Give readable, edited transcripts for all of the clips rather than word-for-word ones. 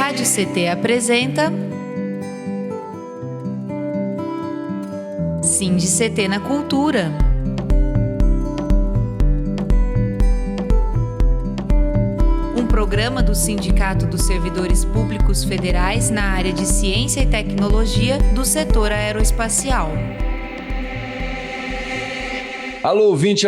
Rádio CT apresenta SINDI-CT na Cultura. Um programa do Sindicato dos Servidores Públicos Federais na área de Ciência e Tecnologia do setor aeroespacial. Alô ouvinte,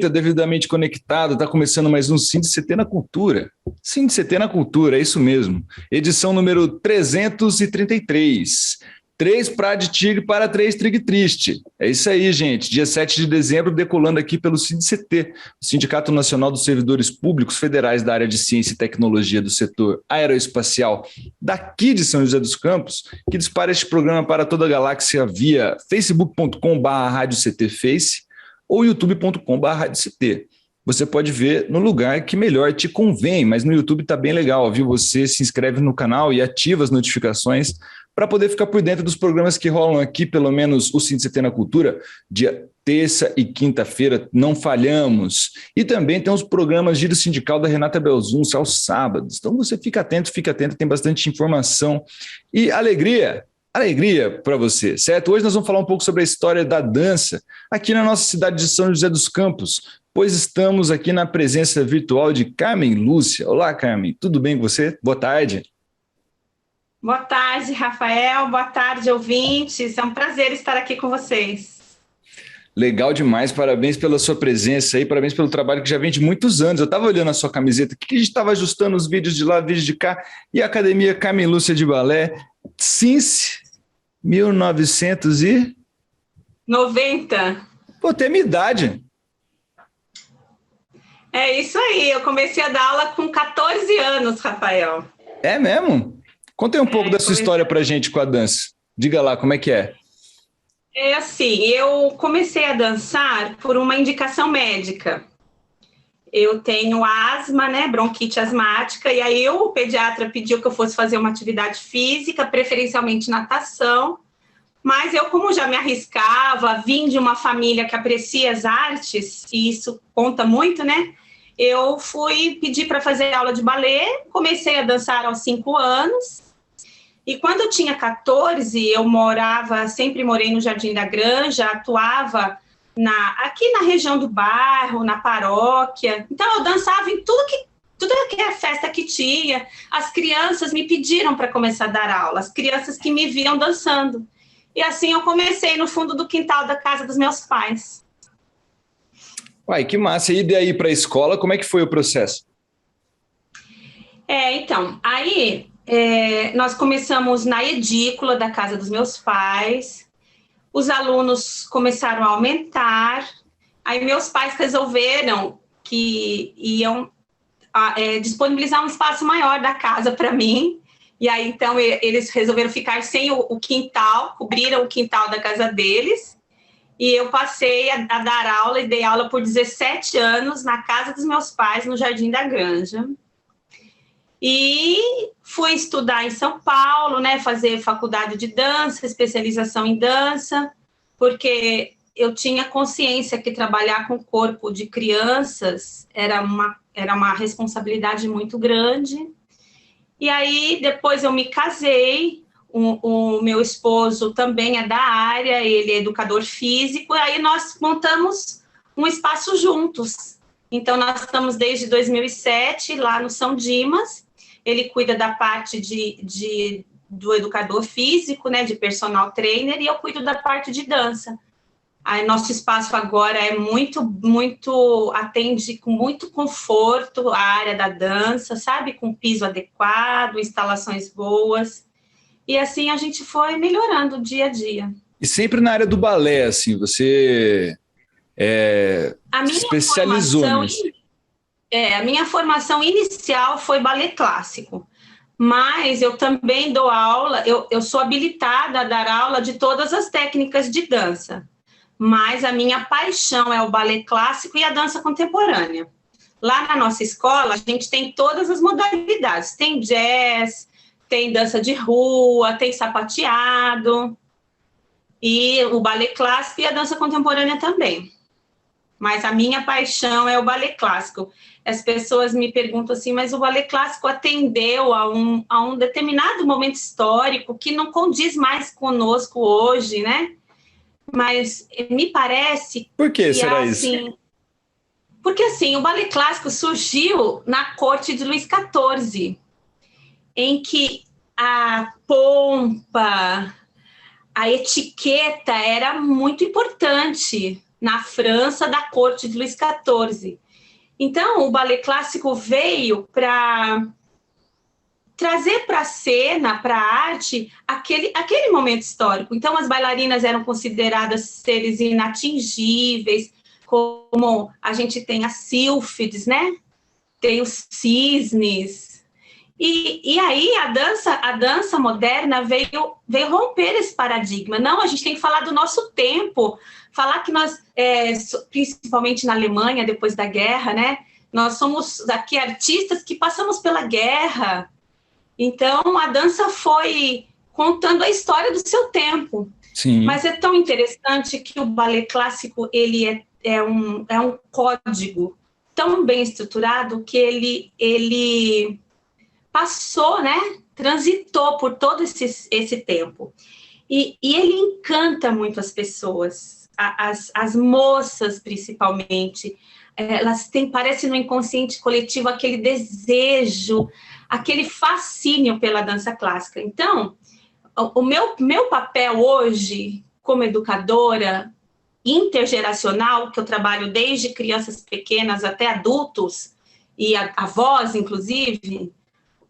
devidamente conectado, está começando mais um SINDI-CT na Cultura. SINDI-CT na Cultura, é isso mesmo. Edição número 333. 3 pra de tigre para 3 trigue triste. É isso aí, gente. Dia 7 de dezembro, decolando aqui pelo SINDI-CT, o Sindicato Nacional dos Servidores Públicos Federais da área de Ciência e Tecnologia do setor aeroespacial daqui de São José dos Campos, que dispara este programa para toda a galáxia via facebook.com/radioctface ou youtube.com/radiocT. Você pode ver no lugar que melhor te convém, mas no YouTube está bem legal, viu? Você se inscreve no canal e ativa as notificações para poder ficar por dentro dos programas que rolam aqui, pelo menos o SINDI-CT na Cultura, dia terça e quinta-feira, não falhamos. E também tem os programas Giro Sindical da Renata Belzunce aos sábados. Então você fica atento, tem bastante informação e alegria para você, certo? Hoje nós vamos falar um pouco sobre a história da dança aqui na nossa cidade de São José dos Campos, pois estamos aqui na presença virtual de Carmen Lúcia. Olá, Carmen, tudo bem com você? Boa tarde. Boa tarde, Rafael. Boa tarde, ouvintes. É um prazer estar aqui com vocês. Legal demais, parabéns pela sua presença aí, parabéns pelo trabalho que já vem de muitos anos. Eu estava olhando a sua camiseta, que a gente estava ajustando os vídeos de lá, vídeos de cá, e a Academia Carmen Lúcia de Balé, since 1990. Pô, tem minha idade. É isso aí, eu comecei a dar aula com 14 anos, Rafael. É mesmo? Conta aí um pouco da sua história pra gente com a dança. Diga lá, como é que é? É assim, eu comecei a dançar por uma indicação médica. Eu tenho asma, né, bronquite asmática, e aí o pediatra pediu que eu fosse fazer uma atividade física, preferencialmente natação, mas eu, como já me arriscava, vim de uma família que aprecia as artes, e isso conta muito, né, eu fui pedir para fazer aula de balé, comecei a dançar aos 5 anos, e quando eu tinha 14, eu sempre morei no Jardim da Granja, atuava aqui na região do bairro, na paróquia. Então, eu dançava em tudo que é festa que tinha. As crianças me pediram para começar a dar aula, as crianças que me viam dançando. E assim eu comecei no fundo do quintal da casa dos meus pais. Uai, que massa. E daí para a escola, como é que foi o processo? Então, aí nós começamos na edícula da casa dos meus pais. Os alunos começaram a aumentar, aí meus pais resolveram que iam disponibilizar um espaço maior da casa para mim, e aí então eles resolveram ficar sem o quintal, cobriram o quintal da casa deles, e eu passei a dar aula e dei aula por 17 anos na casa dos meus pais, no Jardim da Granja. E fui estudar em São Paulo, né, fazer faculdade de dança, especialização em dança, porque eu tinha consciência que trabalhar com o corpo de crianças era uma responsabilidade muito grande. E aí, depois eu me casei, o meu esposo também é da área, ele é educador físico, e aí nós montamos um espaço juntos. Então, nós estamos desde 2007 lá no São Dimas. Ele cuida da parte do educador físico, né, de personal trainer, e eu cuido da parte de dança. Aí nosso espaço agora é atende com muito conforto a área da dança, sabe, com piso adequado, instalações boas, e assim a gente foi melhorando dia a dia. E sempre na área do balé, assim, você se especializou nisso? A minha formação inicial foi balé clássico, mas eu também dou aula, eu sou habilitada a dar aula de todas as técnicas de dança, mas a minha paixão é o balé clássico e a dança contemporânea. Lá na nossa escola, a gente tem todas as modalidades, tem jazz, tem dança de rua, tem sapateado, e o balé clássico e a dança contemporânea também. mas a minha paixão é o balé clássico. As pessoas me perguntam assim, mas o balé clássico atendeu a um determinado momento histórico que não condiz mais conosco hoje, né? Mas me parece... Por que será isso? Porque, assim, o balé clássico surgiu na corte de Luís XIV, em que a pompa, a etiqueta era muito importante na França da corte de Luís XIV. Então, o balé clássico veio para trazer para a cena, para a arte, aquele momento histórico. Então, as bailarinas eram consideradas seres inatingíveis, como a gente tem as sílfides, né? Tem os cisnes. E aí a dança moderna veio romper esse paradigma. Não, a gente tem que falar do nosso tempo, falar que nós, principalmente na Alemanha, depois da guerra, né? Nós somos aqui artistas que passamos pela guerra. Então, a dança foi contando a história do seu tempo. Sim. Mas é tão interessante que o balé clássico, ele é um código tão bem estruturado que ele passou, né? Transitou por todo esse tempo. E ele encanta muito as pessoas, as moças, principalmente. Elas têm, parece no inconsciente coletivo, aquele desejo, aquele fascínio pela dança clássica. Então, o meu papel hoje, como educadora intergeracional, que eu trabalho desde crianças pequenas até adultos, e avós, inclusive,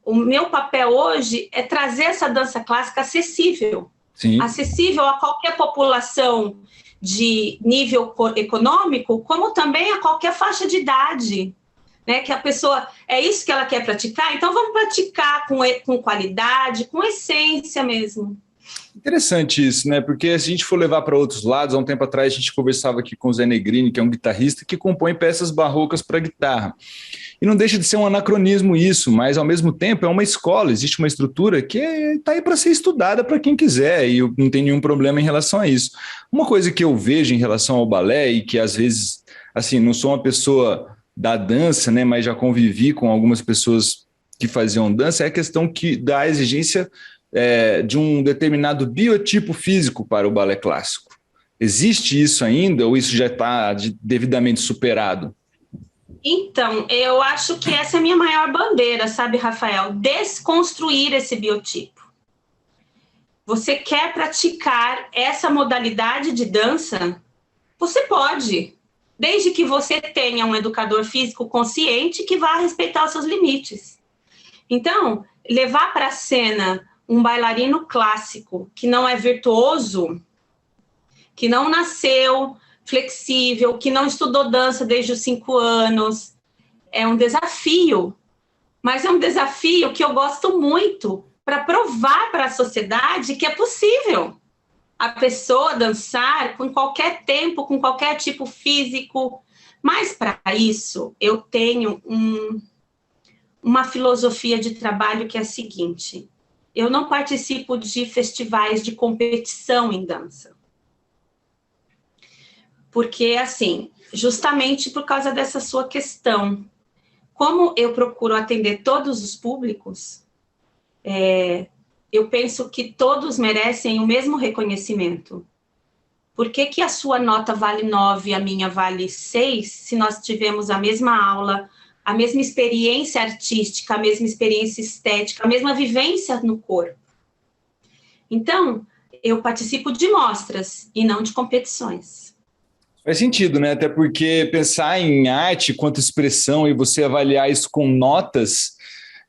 o meu papel hoje é trazer essa dança clássica acessível. Sim. Acessível a qualquer população de nível econômico, como também a qualquer faixa de idade, né? Que a pessoa, é isso que ela quer praticar, então vamos praticar com qualidade, com essência mesmo. Interessante isso, né? Porque se a gente for levar para outros lados, há um tempo atrás a gente conversava aqui com o Zé Negrini, que é um guitarrista que compõe peças barrocas para guitarra. E não deixa de ser um anacronismo isso, mas ao mesmo tempo é uma escola, existe uma estrutura que está aí para ser estudada para quem quiser, e eu não tenho nenhum problema em relação a isso. Uma coisa que eu vejo em relação ao balé, e que às vezes, assim, não sou uma pessoa da dança, né, mas já convivi com algumas pessoas que faziam dança, é a questão da exigência de um determinado biotipo físico para o balé clássico. Existe isso ainda ou isso já está devidamente superado? Então, eu acho que essa é a minha maior bandeira, sabe, Rafael? Desconstruir esse biotipo. Você quer praticar essa modalidade de dança? Você pode, desde que você tenha um educador físico consciente que vá respeitar os seus limites. Então, levar para a cena um bailarino clássico que não é virtuoso, que não nasceu flexível, que não estudou dança desde os 5 anos, é um desafio. Mas é um desafio que eu gosto muito para provar para a sociedade que é possível a pessoa dançar com qualquer tempo, com qualquer tipo físico. Mas para isso eu tenho uma filosofia de trabalho que é a seguinte: eu não participo de festivais de competição em dança. Porque, assim, justamente por causa dessa sua questão, como eu procuro atender todos os públicos, eu penso que todos merecem o mesmo reconhecimento. Por que a sua nota vale 9 e a minha vale 6, se nós tivemos a mesma aula, a mesma experiência artística, a mesma experiência estética, a mesma vivência no corpo? Então, eu participo de mostras e não de competições. Faz sentido, né? Até porque pensar em arte quanto expressão e você avaliar isso com notas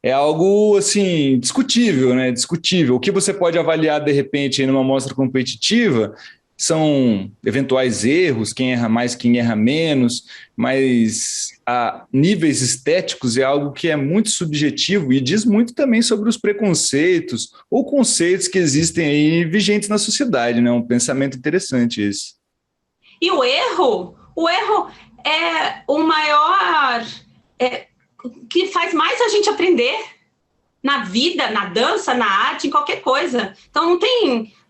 é algo, assim, discutível, né? Discutível. O que você pode avaliar, de repente, em uma mostra competitiva são eventuais erros, quem erra mais, quem erra menos, mas a níveis estéticos é algo que é muito subjetivo e diz muito também sobre os preconceitos ou conceitos que existem aí vigentes na sociedade, né? Um pensamento interessante esse. E o erro é o maior, que faz mais a gente aprender na vida, na dança, na arte, em qualquer coisa. Então,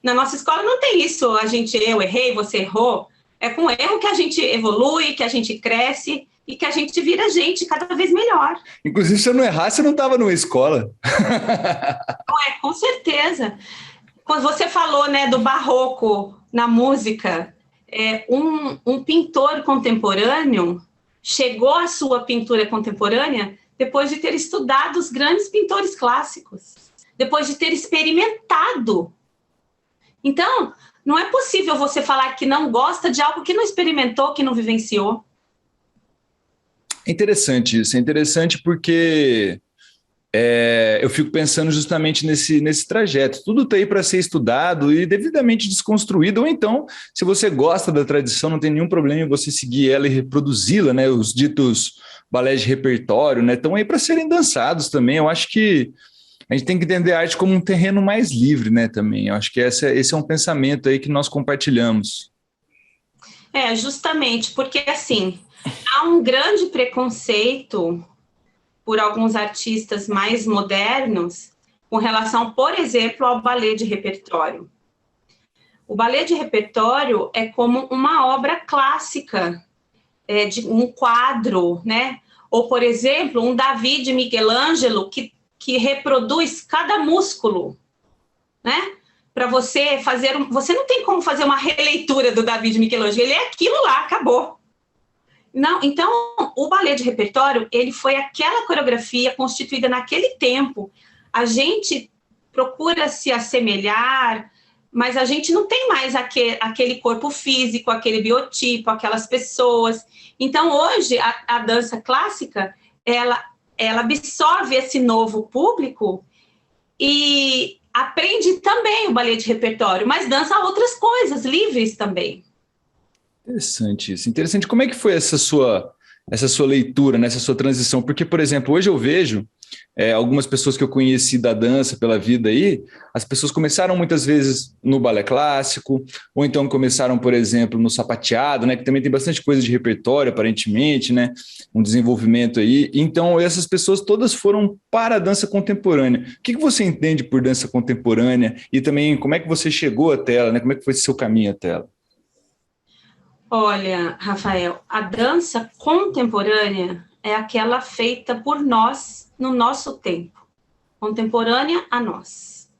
na nossa escola não tem isso, eu errei, você errou. É com erro que a gente evolui, que a gente cresce e que a gente vira gente cada vez melhor. Inclusive, se eu não errar, você não estava numa escola. Com certeza. Quando você falou, né, do barroco na música, um pintor contemporâneo chegou à sua pintura contemporânea depois de ter estudado os grandes pintores clássicos, depois de ter experimentado. Então, não é possível você falar que não gosta de algo que não experimentou, que não vivenciou. É interessante isso, é interessante porque eu fico pensando justamente nesse trajeto. Tudo está aí para ser estudado e devidamente desconstruído, ou então, se você gosta da tradição, não tem nenhum problema em você seguir ela e reproduzi-la, né? Os ditos balés de repertório, né? Estão aí para serem dançados também. Eu acho que a gente tem que entender a arte como um terreno mais livre, né? Também. Eu acho que esse é um pensamento aí que nós compartilhamos. Justamente, porque assim, há um grande preconceito por alguns artistas mais modernos com relação, por exemplo, ao balé de repertório. O balé de repertório é como uma obra clássica, de um quadro, né? Ou, por exemplo, um Davi de Michelangelo que reproduz cada músculo, né? Para você fazer... Você não tem como fazer uma releitura do Davi de Michelangelo, ele é aquilo lá, acabou. Não, então, o balé de repertório, ele foi aquela coreografia constituída naquele tempo. A gente procura se assemelhar, mas a gente não tem mais aquele corpo físico, aquele biotipo, aquelas pessoas. Então, hoje, a dança clássica, ela absorve esse novo público e aprende também o balé de repertório, mas dança outras coisas, livres também. Interessante isso. Interessante. Como é que foi essa sua leitura, né, essa sua transição? Porque, por exemplo, hoje eu vejo algumas pessoas que eu conheci da dança pela vida aí, as pessoas começaram muitas vezes no balé clássico, ou então começaram, por exemplo, no sapateado, né, que também tem bastante coisa de repertório, aparentemente, né, um desenvolvimento aí. Então, essas pessoas todas foram para a dança contemporânea. O que você entende por dança contemporânea? E também, como é que você chegou até ela, né? Como é que foi esse seu caminho até ela? Olha, Rafael, a dança contemporânea é aquela feita por nós no nosso tempo, contemporânea a nós.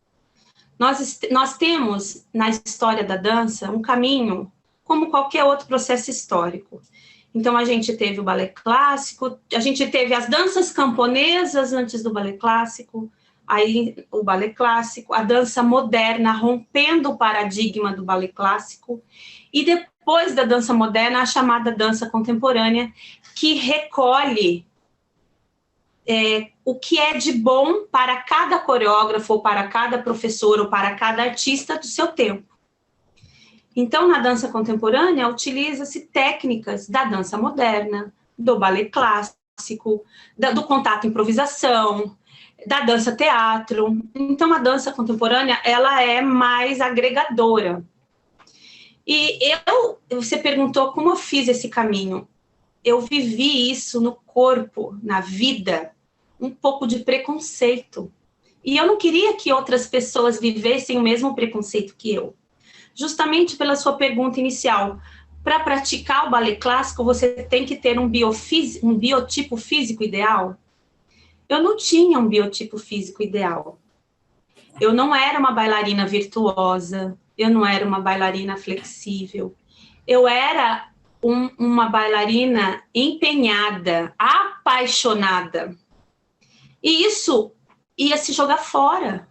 Nós temos na história da dança um caminho como qualquer outro processo histórico. Então, a gente teve o balé clássico, a gente teve as danças camponesas antes do balé clássico, aí o balé clássico, a dança moderna rompendo o paradigma do balé clássico, e depois da dança moderna, a chamada dança contemporânea, que recolhe o que é de bom para cada coreógrafo, ou para cada professor, ou para cada artista do seu tempo. Então, na dança contemporânea, utiliza-se técnicas da dança moderna, do balé clássico, do contato improvisação, da dança teatro. Então, a dança contemporânea, ela é mais agregadora. E você perguntou como eu fiz esse caminho. Eu vivi isso no corpo, na vida, um pouco de preconceito. E eu não queria que outras pessoas vivessem o mesmo preconceito que eu. Justamente pela sua pergunta inicial, para praticar o balé clássico, você tem que ter um biotipo físico ideal? Eu não tinha um biotipo físico ideal. Eu não era uma bailarina virtuosa, eu não era uma bailarina flexível. Eu era uma bailarina empenhada, apaixonada. E isso ia se jogar fora.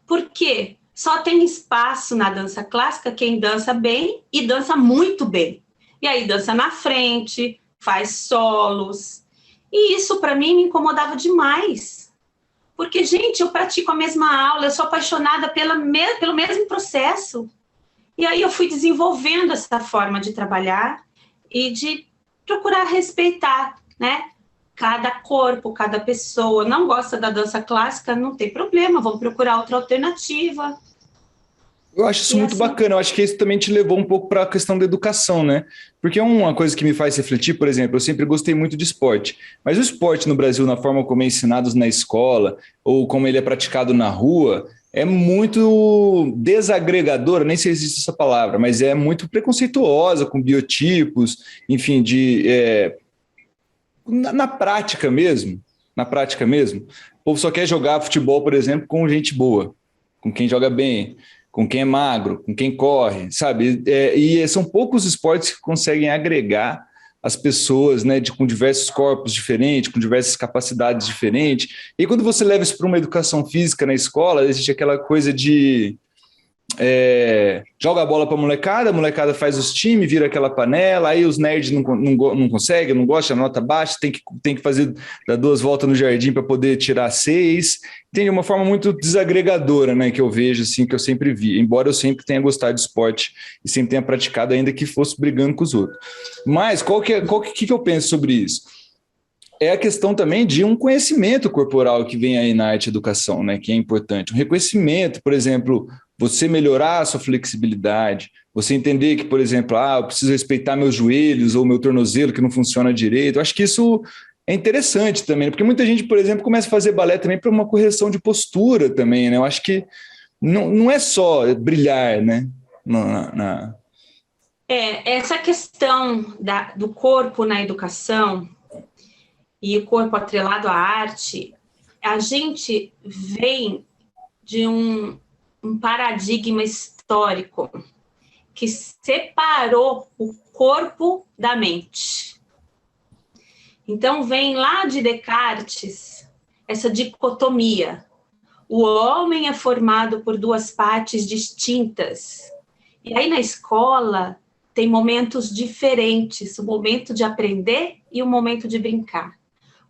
Por quê? Só tem espaço na dança clássica quem dança bem e dança muito bem. E aí dança na frente, faz solos. E isso, para mim, me incomodava demais. Porque, gente, eu pratico a mesma aula, eu sou apaixonada pelo mesmo processo. E aí eu fui desenvolvendo essa forma de trabalhar e de procurar respeitar, né? Cada corpo, cada pessoa. Não gosta da dança clássica, não tem problema, vamos procurar outra alternativa. Eu acho isso E muito assim, bacana, eu acho que isso também te levou um pouco para a questão da educação, né? Porque uma coisa que me faz refletir, por exemplo, eu sempre gostei muito de esporte, mas o esporte no Brasil, na forma como é ensinado na escola, ou como ele é praticado na rua, é muito desagregadora, nem sei se existe essa palavra, mas é muito preconceituosa com biotipos, enfim, na prática mesmo, o povo só quer jogar futebol, por exemplo, com gente boa, com quem joga bem, com quem é magro, com quem corre, sabe? E são poucos esportes que conseguem agregar as pessoas, né, com diversos corpos diferentes, com diversas capacidades diferentes. E quando você leva isso para uma educação física na escola, existe aquela coisa de joga a bola para a molecada faz os times, vira aquela panela, aí os nerds não conseguem, não gostam, a nota baixa, tem que fazer dar 2 voltas no jardim para poder tirar 6. Tem uma forma muito desagregadora, né, que eu vejo, assim, que eu sempre vi, embora eu sempre tenha gostado de esporte e sempre tenha praticado, ainda que fosse brigando com os outros. Mas que eu penso sobre isso? É a questão também de um conhecimento corporal que vem aí na arte educação, né, que é importante. Um reconhecimento, por exemplo, você melhorar a sua flexibilidade, você entender que, por exemplo, eu preciso respeitar meus joelhos ou meu tornozelo que não funciona direito. Eu acho que isso é interessante também, porque muita gente, por exemplo, começa a fazer balé também para uma correção de postura também, né? Eu acho que não é só brilhar, né? essa questão do corpo na educação e o corpo atrelado à arte, a gente vem de um paradigma histórico que separou o corpo da mente. Então, vem lá de Descartes essa dicotomia. O homem é formado por 2 partes distintas. E aí, na escola, tem momentos diferentes, o momento de aprender e o momento de brincar.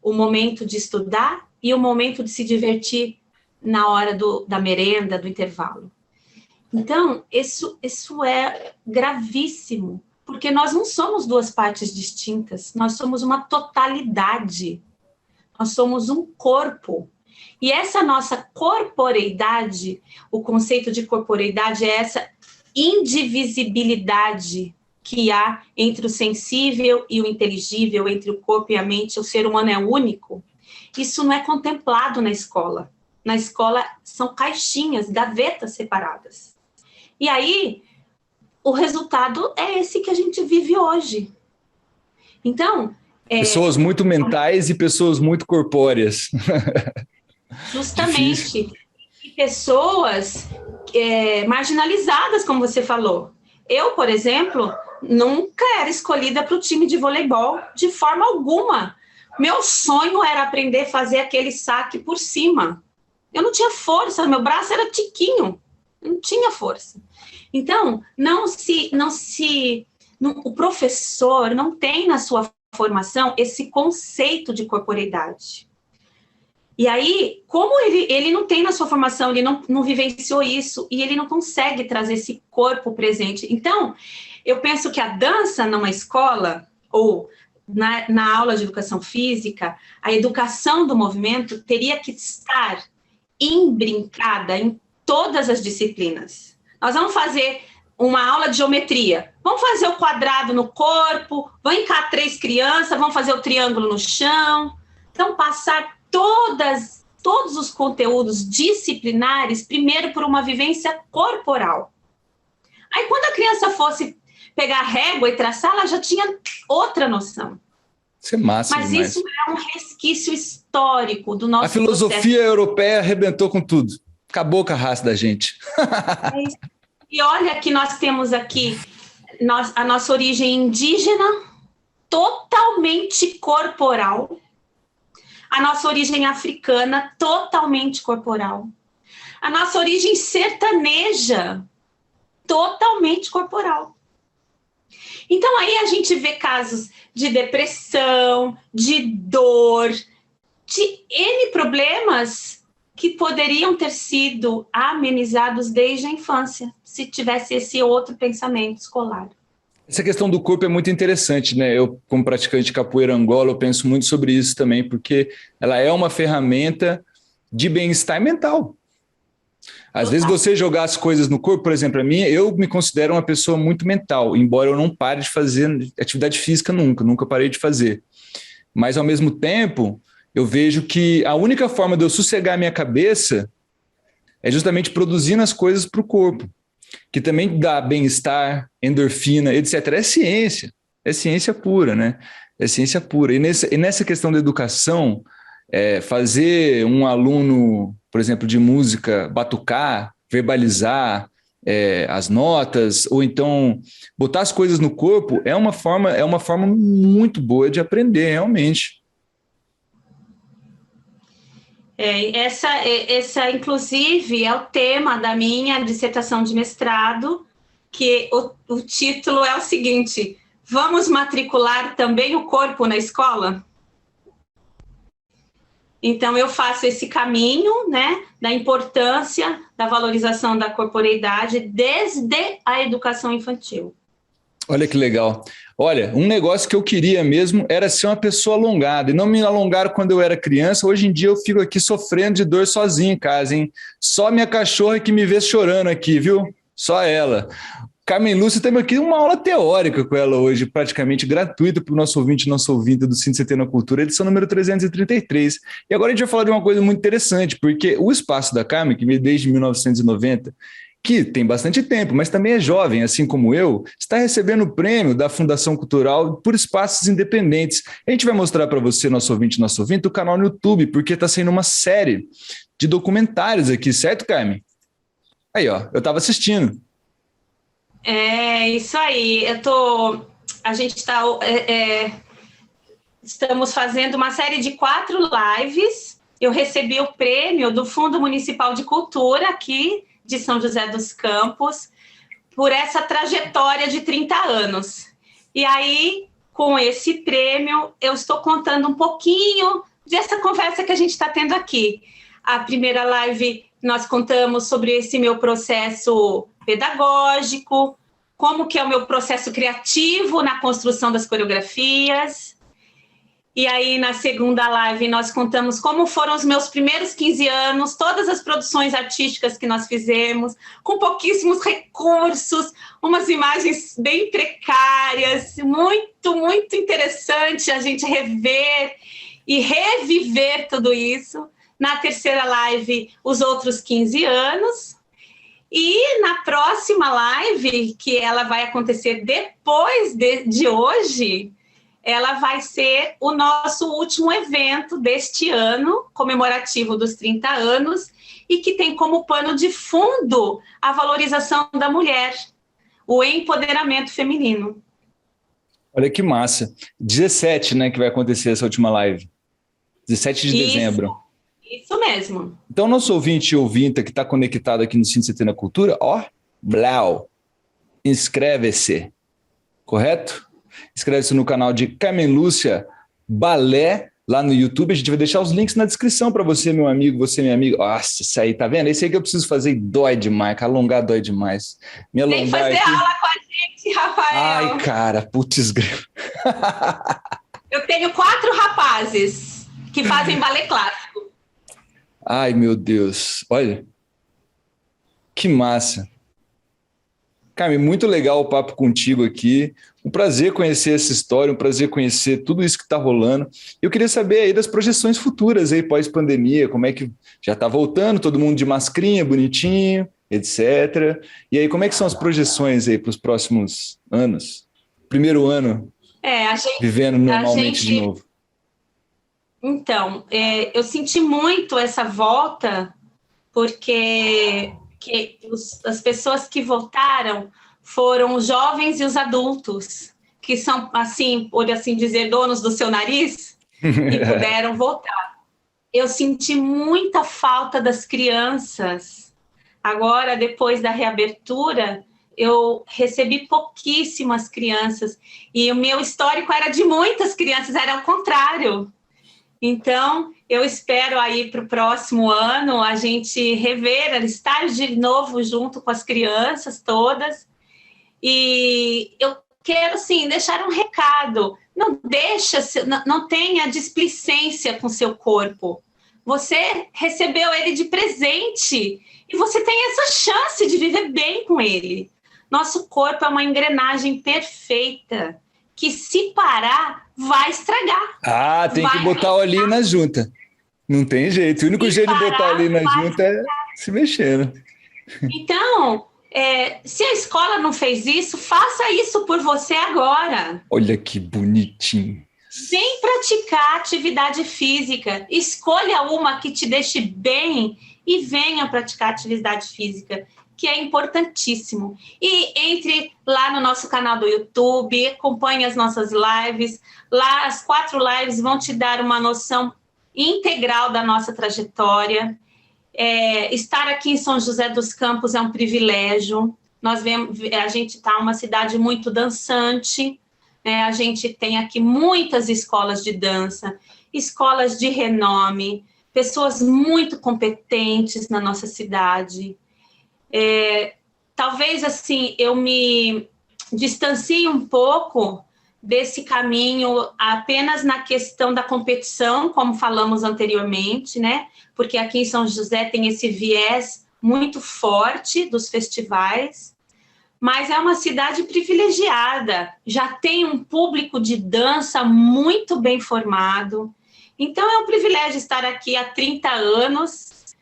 O momento de estudar e o momento de se divertir na hora da merenda, do intervalo. Então, isso é gravíssimo, porque nós não somos 2 partes distintas, nós somos uma totalidade, nós somos um corpo. E essa nossa corporeidade, o conceito de corporeidade é essa indivisibilidade que há entre o sensível e o inteligível, entre o corpo e a mente. O ser humano é único. Isso não é contemplado na escola. Na escola são caixinhas, gavetas separadas. E aí, o resultado é esse que a gente vive hoje. Então... pessoas muito mentais e pessoas muito corpóreas. Justamente. E pessoas marginalizadas, como você falou. Eu, por exemplo, nunca era escolhida para o time de voleibol, de forma alguma. Meu sonho era aprender a fazer aquele saque por cima. Eu não tinha força, meu braço era tiquinho, eu não tinha força. Então, o professor não tem na sua formação esse conceito de corporeidade. E aí, como ele não tem na sua formação, ele não vivenciou isso, e ele não consegue trazer esse corpo presente. Então, eu penso que a dança numa escola, ou na aula de educação física, a educação do movimento teria que estar imbrincada em todas as disciplinas. Nós vamos fazer uma aula de geometria, vamos fazer o quadrado no corpo, vamos cá 3 crianças, vamos fazer o triângulo no chão. Então, passar todos os conteúdos disciplinares, primeiro por uma vivência corporal. Aí, quando a criança fosse pegar a régua e traçar, ela já tinha outra noção. Isso é massa. Mas demais. Isso é um resquício histórico do nosso A filosofia processo. europeia arrebentou com tudo. Acabou com a raça da gente. E olha que nós temos aqui a nossa origem indígena, totalmente corporal. A nossa origem africana, totalmente corporal. A nossa origem sertaneja, totalmente corporal. Então, aí a gente vê casos de depressão, de dor, de N problemas que poderiam ter sido amenizados desde a infância, se tivesse esse outro pensamento escolar. Essa questão do corpo é muito interessante, né? Eu, como praticante de capoeira Angola, eu penso muito sobre isso também, porque ela é uma ferramenta de bem-estar mental. Às vezes você jogar as coisas no corpo, por exemplo, a mim, eu me considero uma pessoa muito mental, embora eu não pare de fazer atividade física nunca parei de fazer. Mas, ao mesmo tempo, eu vejo que a única forma de eu sossegar a minha cabeça é justamente produzindo as coisas para o corpo, que também dá bem-estar, endorfina, etc. É ciência pura, né? É ciência pura. E nessa questão da educação, fazer um aluno, por exemplo, de música, batucar, verbalizar as notas, ou então botar as coisas no corpo, é uma forma muito boa de aprender, realmente. Essa, inclusive, é o tema da minha dissertação de mestrado, que o título é o seguinte: vamos matricular também o corpo na escola? Então, eu faço esse caminho, né, da importância da valorização da corporeidade desde a educação infantil. Olha que legal. Olha, um negócio que eu queria mesmo era ser uma pessoa alongada, e não me alongaram quando eu era criança. Hoje em dia eu fico aqui sofrendo de dor sozinho em casa, hein? Só minha cachorra que me vê chorando aqui, viu? Só ela. Carmen Lúcia, temos aqui uma aula teórica com ela hoje, praticamente gratuita para o nosso ouvinte do SINCT na Cultura, edição número 333. E agora a gente vai falar de uma coisa muito interessante, porque o espaço da Carmen, que veio desde 1990, que tem bastante tempo, mas também é jovem, assim como eu, está recebendo o prêmio da Fundação Cultural por espaços independentes. A gente vai mostrar para você, nosso ouvinte, o canal no YouTube, porque está sendo uma série de documentários aqui, certo, Carmen? Aí, ó, eu estava assistindo. É isso aí. A gente está estamos fazendo uma série de 4 lives. Eu recebi o prêmio do Fundo Municipal de Cultura aqui de São José dos Campos por essa trajetória de 30 anos. E aí, com esse prêmio, eu estou contando um pouquinho dessa conversa que a gente está tendo aqui. A primeira live, nós contamos sobre esse meu processo pedagógico, como que é o meu processo criativo na construção das coreografias. E aí, na segunda live, nós contamos como foram os meus primeiros 15 anos, todas as produções artísticas que nós fizemos, com pouquíssimos recursos, umas imagens bem precárias, muito, muito interessante a gente rever e reviver tudo isso. Na terceira live, os outros 15 anos. E na próxima live, que ela vai acontecer depois de hoje, ela vai ser o nosso último evento deste ano, comemorativo dos 30 anos, e que tem como pano de fundo a valorização da mulher, o empoderamento feminino. Olha que massa. 17, né, que vai acontecer essa última live. 17 de dezembro. Isso mesmo. Então, nosso ouvinte e ouvinta que está conectado aqui no SINCT na Cultura, ó, blau, inscreve-se, correto? Inscreve-se no canal de Carmen Lúcia Balé, lá no YouTube. A gente vai deixar os links na descrição para você, meu amigo, você, minha amiga. Nossa, isso aí, tá vendo? Esse aí que eu preciso fazer e dói demais, alongar dói demais. Me alongar Vem fazer aqui. aula com a gente, Rafael. Ai, cara, putz. Eu tenho 4 rapazes que fazem balé clássico. Ai, meu Deus. Olha, que massa. Carmen, muito legal o papo contigo aqui. Um prazer conhecer essa história, um prazer conhecer tudo isso que está rolando. Eu queria saber aí das projeções futuras aí pós-pandemia, como é que já está voltando, todo mundo de mascarinha, bonitinho, etc. E aí, como é que são as projeções aí para os próximos anos? Primeiro ano vivendo normalmente de novo. Então, eu senti muito essa volta, porque as pessoas que voltaram foram os jovens e os adultos, que são, assim, por assim dizer, donos do seu nariz, e puderam voltar. Eu senti muita falta das crianças. Agora, depois da reabertura, eu recebi pouquíssimas crianças, e o meu histórico era de muitas crianças, era ao contrário. Então, eu espero aí para o próximo ano a gente rever, estar de novo junto com as crianças todas. E eu quero, assim, deixar um recado. Não tenha displicência com seu corpo. você recebeu ele de presente e você tem essa chance de viver bem com ele. Nosso corpo é uma engrenagem perfeita que, se parar, vai estragar. Tem que botar o olhinho na junta. Não tem jeito. O único jeito de botar o olhinho na junta é se mexendo. Então, se a escola não fez isso, faça isso por você agora. Olha que bonitinho. Vem praticar atividade física. Escolha uma que te deixe bem e venha praticar atividade física, que é importantíssimo. E entre lá no nosso canal do YouTube, acompanhe as nossas lives. Lá, as 4 lives vão te dar uma noção integral da nossa trajetória. Estar aqui em São José dos Campos é um privilégio. A gente está uma cidade muito dançante, né? A gente tem aqui muitas escolas de dança, escolas de renome, pessoas muito competentes na nossa cidade. Talvez assim eu me distancie um pouco desse caminho apenas na questão da competição, como falamos anteriormente, né? Porque aqui em São José tem esse viés muito forte dos festivais, mas é uma cidade privilegiada, já tem um público de dança muito bem formado. Então é um privilégio estar aqui há 30 anos,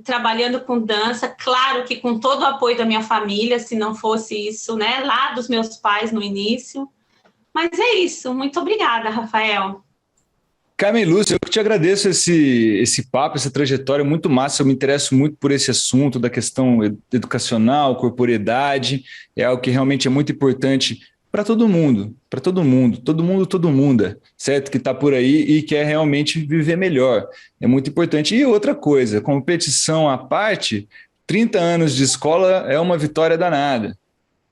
trabalhando com dança, claro que com todo o apoio da minha família, se não fosse isso, né, lá dos meus pais no início. Mas é isso, muito obrigada, Rafael. Carmen Lúcia, eu que te agradeço esse papo, essa trajetória muito massa. Eu me interesso muito por esse assunto da questão educacional, corporeidade. É algo que realmente é muito importante para todo mundo, todo mundo, certo? Que está por aí e quer realmente viver melhor. É muito importante. E outra coisa, competição à parte, 30 anos de escola é uma vitória danada,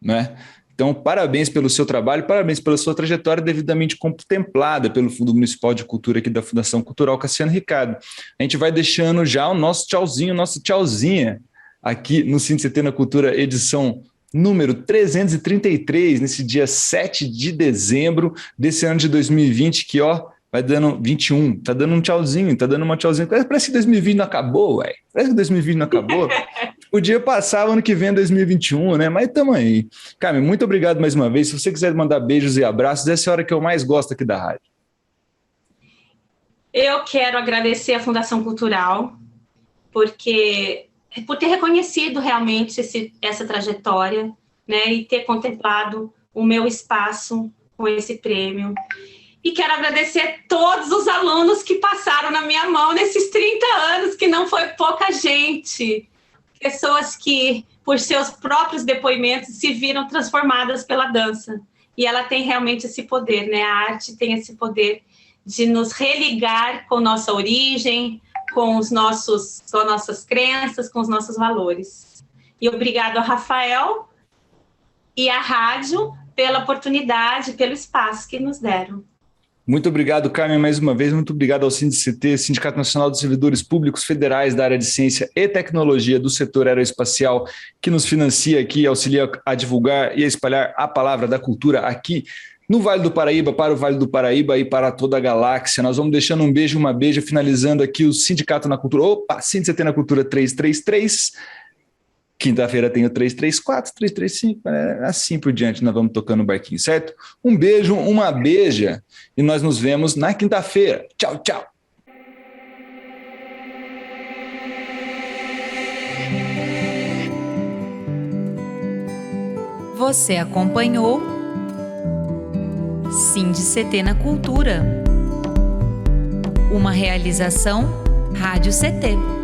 né? Então, parabéns pelo seu trabalho, parabéns pela sua trajetória devidamente contemplada pelo Fundo Municipal de Cultura aqui da Fundação Cultural Cassiano Ricardo. A gente vai deixando já o nosso tchauzinho, nossa tchauzinha aqui no SINDI-CT na Cultura, edição número 333, nesse dia 7 de dezembro desse ano de 2020, que vai dando 21, tá dando um tchauzinho, tá dando uma tchauzinha. Parece que 2020 não acabou, ué. Parece que 2020 não acabou. O dia passava, ano que vem é 2021, né? Mas tamo aí. Carmen, muito obrigado mais uma vez. Se você quiser mandar beijos e abraços, essa é a hora que eu mais gosto aqui da rádio. Eu quero agradecer à Fundação Cultural por ter reconhecido realmente essa trajetória, né? E ter contemplado o meu espaço com esse prêmio. E quero agradecer todos os alunos que passaram na minha mão nesses 30 anos, que não foi pouca gente. Pessoas que, por seus próprios depoimentos, se viram transformadas pela dança. E ela tem realmente esse poder, né? A arte tem esse poder de nos religar com nossa origem, com as nossas crenças, com os nossos valores. E obrigado ao Rafael e à rádio pela oportunidade, pelo espaço que nos deram. Muito obrigado, Carmen, mais uma vez. Muito obrigado ao SINDI-CT, Sindicato Nacional dos Servidores Públicos Federais da área de Ciência e Tecnologia do setor aeroespacial, que nos financia aqui e auxilia a divulgar e a espalhar a palavra da cultura aqui no Vale do Paraíba, para o Vale do Paraíba e para toda a galáxia. Nós vamos deixando um beijo, uma beija, finalizando aqui o Sindicato na Cultura. SINDI-CT na Cultura 333. Quinta-feira tem o 334, 335, assim por diante, nós vamos tocando o barquinho, certo? Um beijo, uma beija, e nós nos vemos na quinta-feira. Tchau, tchau. Você acompanhou SINDI-CT na Cultura, uma realização Rádio CT.